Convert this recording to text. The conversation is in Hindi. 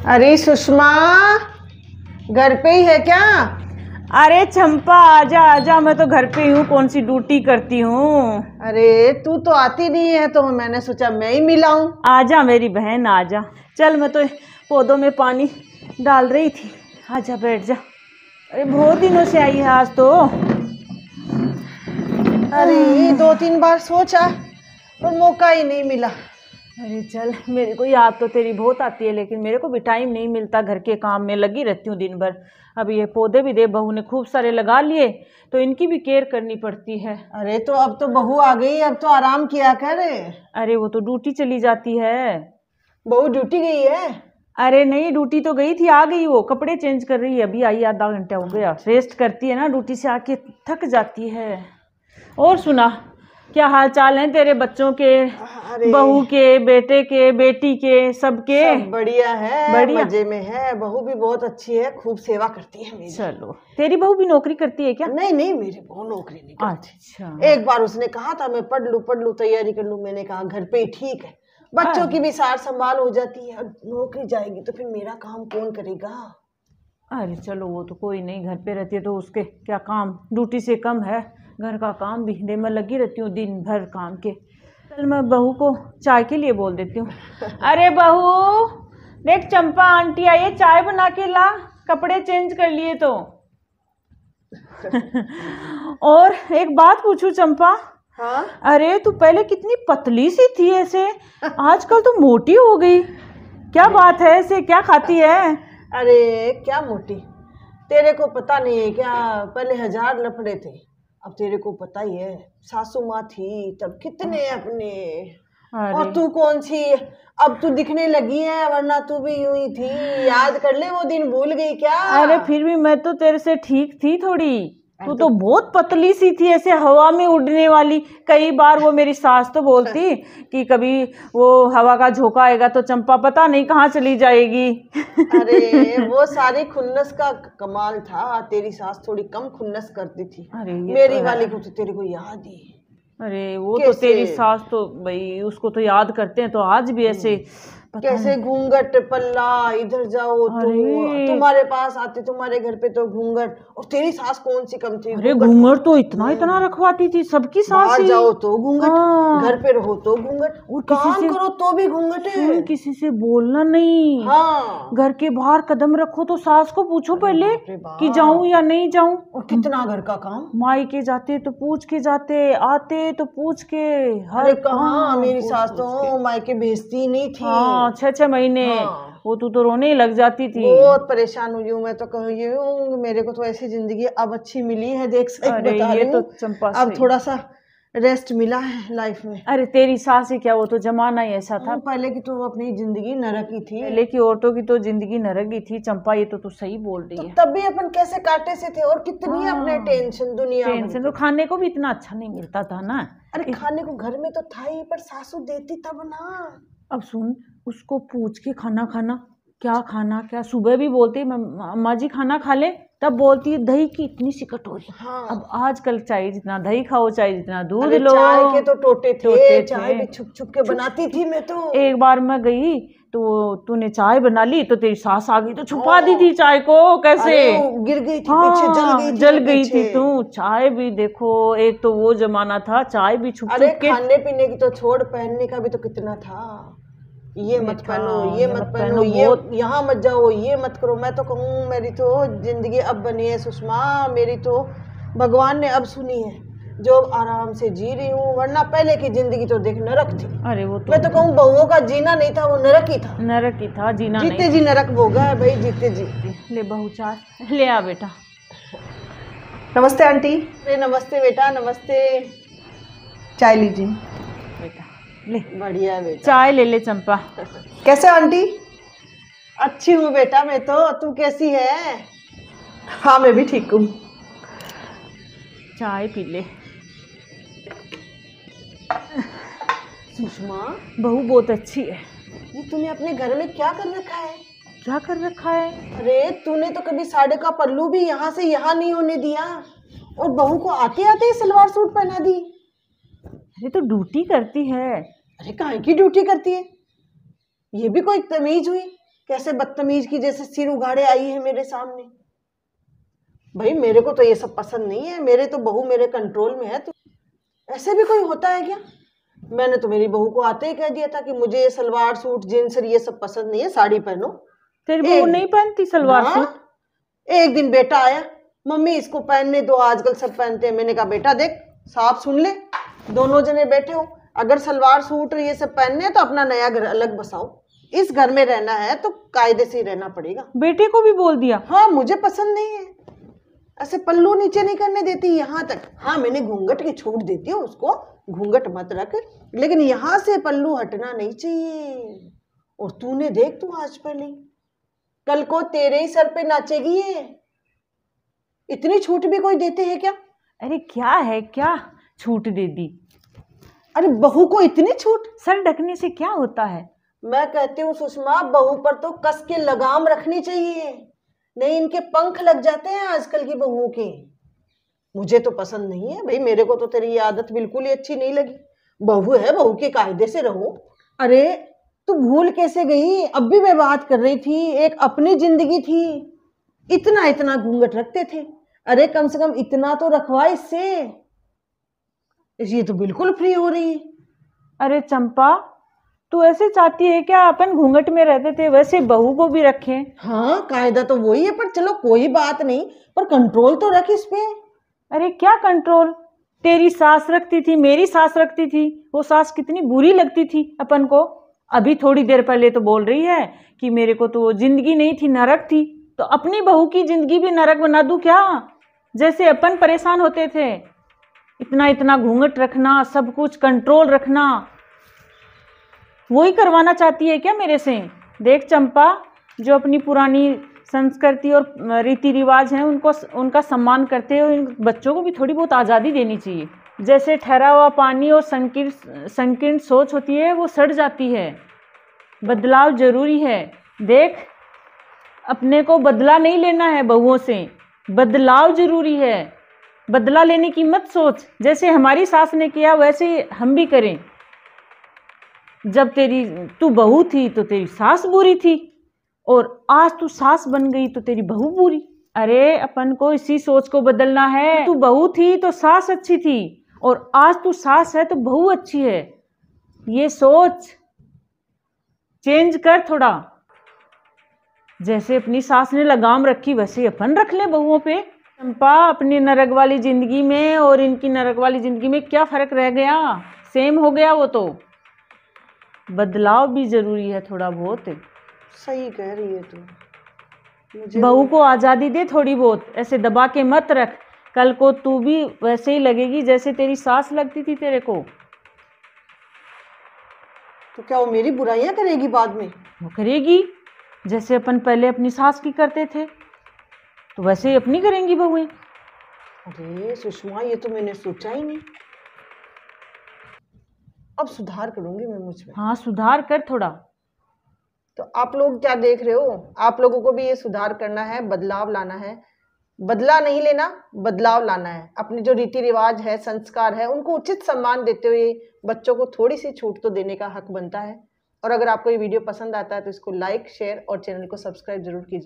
अरे सुषमा, घर पे ही है क्या? अरे चंपा आजा आजा, मैं तो घर पे ही हूँ, कौन सी ड्यूटी करती हूँ। अरे तू तो आती नहीं है तो मैंने सोचा मैं ही मिलाऊं। आजा मेरी बहन आजा, चल मैं तो पौधों में पानी डाल रही थी, आजा बैठ जा। अरे बहुत दिनों से आई है आज तो। अरे 2-3 बार सोचा पर मौका ही नहीं मिला। अरे चल, मेरे को याद तो तेरी बहुत आती है, लेकिन मेरे को भी टाइम नहीं मिलता, घर के काम में लगी रहती हूँ दिन भर। अब ये पौधे भी दे बहू ने खूब सारे लगा लिए, तो इनकी भी केयर करनी पड़ती है। अरे तो अब तो बहू आ गई, अब तो आराम किया कर। अरे वो तो ड्यूटी चली जाती है। बहू ड्यूटी गई है? अरे नहीं, ड्यूटी तो गई थी, आ गई, वो कपड़े चेंज कर रही है, अभी आई, आधा घंटा हो गया। रेस्ट करती है ना, ड्यूटी से आके थक जाती है। और सुना, क्या हाल चाल है तेरे बच्चों के, बहू के, बेटे के, बेटी के, सबके? सब बढ़िया है, बढ़िया, मजे में है। बहू भी बहुत अच्छी है, खूब सेवा करती है मेरी। चलो, तेरी बहू भी नौकरी करती है क्या? नहीं नहीं, मेरी बहू नौकरी नहीं करती। अच्छा। एक बार उसने कहा था मैं पढ़ लूं तैयारी कर लूं, मैंने कहा घर पे ही ठीक है, बच्चों की भी सार संभाल हो जाती है। नौकरी जाएगी तो फिर मेरा काम कौन करेगा? अरे चलो, वो तो कोई नहीं, घर पे रहती है तो उसके क्या काम, ड्यूटी से कम है। घर का काम भी दे, मैं लगी रहती हूँ दिन भर काम के। चल मैं बहू को चाय के लिए बोल देती हूँ। अरे बहू देख, चंपा आंटी आई है, चाय बना के ला, कपड़े चेंज कर लिए तो। और एक बात पूछूं चंपा? हाँ? अरे तू पहले कितनी पतली सी थी, ऐसे आजकल तो मोटी हो गई, क्या बात है, ऐसे क्या खाती है? अरे क्या मोटी, तेरे को पता नहीं है क्या? पहले 1000 लफड़े थे, अब तेरे को पता ही है, सासू माँ थी तब कितने अपने। और तू कौन सी, अब तू दिखने लगी है, वरना तू भी यूं ही थी। याद कर ले वो दिन, भूल गई क्या? अरे फिर भी मैं तो तेरे से ठीक थी थोड़ी, तू तो बहुत पतली सी थी, ऐसे हवा में उड़ने वाली। कई बार वो मेरी सास तो बोलती कि कभी वो हवा का झोंका आएगा तो चंपा पता नहीं कहाँ चली जाएगी। अरे वो सारी खुन्नस का कमाल था, तेरी सास थोड़ी कम खुन्नस करती थी। अरे मेरी वाली को तो तेरे को याद ही। अरे वो तो तेरी सास तो भाई, उसको तो याद करते हैं तो आज भी ऐसे कैसे घूंघट पल्ला, इधर जाओ तो तुम्हारे पास आते, तुम्हारे घर पे तो घूंघट। और तेरी सास कौन सी कम थी? अरे घूंघट तो इतना रखवाती थी, सबकी सास। बाहर जाओ तो घूंघट, घर पे रहो तो घूंघट, और काम करो तो भी घूंघट है। किसी से बोलना नहीं। हाँ, घर के बाहर कदम रखो तो सास को पूछो पहले कि जाऊं या नहीं जाऊं। और कितना घर का काम, मायके जाते तो पूछ के जाते, आते तो पूछ के। अरे कहाँ, मेरी सास तो मायके भेजती नहीं थी। हाँ, 6-6 महीने। हाँ। वो तू तो रोने ही लग जाती थी। बहुत परेशान हुई हूँ मैं तो, कहूँ मेरे को तो ऐसी जिंदगी अब अच्छी मिली है, देख सही बता रही हूँ। तो अब थोड़ा सा रेस्ट मिला है लाइफ में। अरे तेरी सास ही क्या, वो तो जमाना ही ऐसा था। पहले की तो अपनी जिंदगी नरक ही थी, पहले की औरतों की तो जिंदगी नरक ही थी चंपा, ये तो तू सही बोल रही है। तब भी अपन कैसे कांटे से थे, और कितनी अपने टेंशन, दुनिया टेंशन, तो खाने को भी इतना अच्छा नहीं मिलता था ना। अरे खाने को घर में तो था ही, पर सासू देती तब ना। अब सुन, उसको पूछ के खाना खाना, क्या खाना, क्या सुबह भी बोलती अम्मा जी खाना खा ले, तब बोलती है दही की इतनी सी कटोरी। हाँ। अब आजकल चाहे जितना दही खाओ, चाहे जितना दूध लो। चाय के तो टोटे थे, चाय भी छुप छुप के बनाती थी मैं तो। एक बार मैं गई तो तूने चाय बना ली तो तेरी सास आ गई तो छुपा दी थी चाय को, कैसे गिर गई थी पीछे, जल गई थी तू। चाय भी देखो, एक तो वो जमाना था, चाय भी छुप छुप के। खाने पीने की तो छोड़, पहनने का भी तो कितना था। ये मत पहनो, ये मत पहनो, ये यहाँ मत जाओ, ये मत करो। मैं तो कहूँ मेरी तो जिंदगी अब बनी है सुषमा, मेरी तो भगवान ने अब सुनी है, जो आराम से जी रही हूँ, वरना पहले की जिंदगी तो देख नरक थी। अरे वो तो मैं तो कहूँ बहुओं का जीना नहीं था, वो नरक ही था। नरक ही था, जीना नहीं। जीते जी नरक भोगा है भाई, जीते जी। ले बहू चाय ले आ बेटा। नमस्ते आंटी। अरे नमस्ते बेटा, नमस्ते। चाय लीजिए बेटा, ले। बढ़िया बेटा, चाय ले ले चंपा। कैसे आंटी? अच्छी हूँ बेटा मैं तो, तू कैसी है? हाँ मैं भी ठीक हूँ। चाय पी ले। सुषमा, बहू बहुत अच्छी है। ये तूने अपने घर में क्या कर रखा है? क्या कर रखा है? अरे तूने तो कभी साड़ी का पल्लू भी यहाँ से यहाँ नहीं होने दिया, और बहू को आते आते सलवार सूट पहना दी। अरे तो ड्यूटी करती है। अरे काहे की ड्यूटी करती है? ये भी कोई तमीज हुई? कैसे बदतमीज की जैसे सिर उगाड़े आई है मेरे सामने। भाई मेरे को तो ये सब पसंद नहीं है, मेरे तो बहू मेरे कंट्रोल में है। तो ऐसे भी कोई होता है क्या? मैंने तो मेरी बहू को आते ही कह दिया था कि मुझे ये सलवार सूट जींस ये सब पसंद नहीं है, साड़ी पहनो। तेरी बहू नहीं पहनती सलवार सूट? एक दिन बेटा आया, मम्मी इसको पहनने दो, आजकल सब पहनते हैं। मैंने कहा बेटा देख, साफ सुन ले, दोनों जने बैठे हो, अगर सलवार सूट ये सब पहनने हैं तो अपना नया घर अलग बसाओ। इस घर में रहना है तो कायदे से ही रहना पड़ेगा। बेटे को भी बोल दिया? हाँ, मुझे पसंद नहीं है, ऐसे पल्लू नीचे नहीं करने देती यहाँ तक। हाँ, मैंने घूंघट की छूट देती हूँ उसको, घूंघट मत रख, लेकिन यहाँ से पल्लू हटना नहीं चाहिए। और तूने देख, तू आज पहले कल को तेरे ही सर पे नाचेगी ये। इतनी छूट भी कोई देते हैं क्या? अरे क्या है, क्या छूट दे दी? अरे बहू को इतनी छूट? सर ढकने से क्या होता है? मैं कहती हूँ सुषमा, बहू पर तो कस के लगाम रखनी चाहिए, नहीं इनके पंख लग जाते हैं आजकल की बहुओं के। मुझे तो पसंद नहीं है भाई, मेरे को तो तेरी ये आदत बिल्कुल ही अच्छी नहीं लगी। बहू है, बहू के कायदे से रहो। अरे तू भूल कैसे गई? अब भी मैं बात कर रही थी, एक अपनी जिंदगी थी, इतना इतना घूंघट रखते थे। अरे कम से कम इतना तो रखवा इससे, ये तो बिल्कुल फ्री हो रही है। अरे चंपा, तू ऐसे चाहती है क्या अपन घूंघट में रहते थे वैसे बहू को भी रखें? हाँ, कायदा तो वही है, पर चलो कोई बात नहीं, पर कंट्रोल तो रख इस पे। अरे क्या कंट्रोल? तेरी सास रखती थी, मेरी सास रखती थी, वो सास कितनी बुरी लगती थी अपन को। अभी थोड़ी देर पहले तो बोल रही है कि मेरे को तो वो जिंदगी नहीं थी, नरक थी। तो अपनी बहू की जिंदगी भी नरक बना दूं क्या? जैसे अपन परेशान होते थे, इतना इतना घूंघट रखना, सब कुछ कंट्रोल रखना, वही करवाना चाहती है क्या मेरे से? देख चंपा, जो अपनी पुरानी संस्कृति और रीति रिवाज हैं उनको, उनका सम्मान करते हुए इन बच्चों को भी थोड़ी बहुत आज़ादी देनी चाहिए। जैसे ठहरा हुआ पानी और संकीर्ण सोच होती है वो सड़ जाती है। बदलाव जरूरी है। देख, अपने को बदला नहीं लेना है बहुओं से, बदलाव जरूरी है। बदला लेने की मत सोच, जैसे हमारी सास ने किया वैसे हम भी करें। जब तू बहू थी तो तेरी सास बुरी थी, और आज तू सास बन गई तो तेरी बहू बुरी। अरे अपन को इसी सोच को बदलना है। तू बहू थी तो सास अच्छी थी, और आज तू सास है तो बहू अच्छी है। ये सोच चेंज कर थोड़ा। जैसे अपनी सास ने लगाम रखी वैसे अपन रख ले बहुओं पे। चंपा, अपनी नरक वाली जिंदगी में और इनकी नरक वाली जिंदगी में क्या फर्क रह गया? सेम हो गया वो तो। बदलाव भी जरूरी है थोड़ा बहुत। सही कह रही है तू। बहू को आज़ादी दे थोड़ी बहुत, ऐसे दबा के मत रख। कल को तू भी वैसे ही लगेगी जैसे तेरी सास लगती थी तेरे को। तो क्या वो मेरी बुराइयां करेगी बाद में? वो करेगी, जैसे अपन पहले अपनी सास की करते थे तो वैसे ही अपनी करेंगी बहुएं। अरे सुषमा, ये तो मैंने सोचा ही नहीं। अब सुधार करूंगी मैं मुझ में। हाँ, सुधार कर थोड़ा। तो आप लोग क्या देख रहे हो? आप लोगों को भी ये सुधार करना है, बदलाव लाना है। बदला नहीं लेना, बदलाव लाना है। अपने जो रीति रिवाज है, संस्कार है, उनको उचित सम्मान देते हुए बच्चों को थोड़ी सी छूट तो देने का हक बनता है। और अगर आपको ये वीडियो पसंद आता है तो इसको लाइक, शेयर और चैनल को सब्सक्राइब जरूर कीजिए।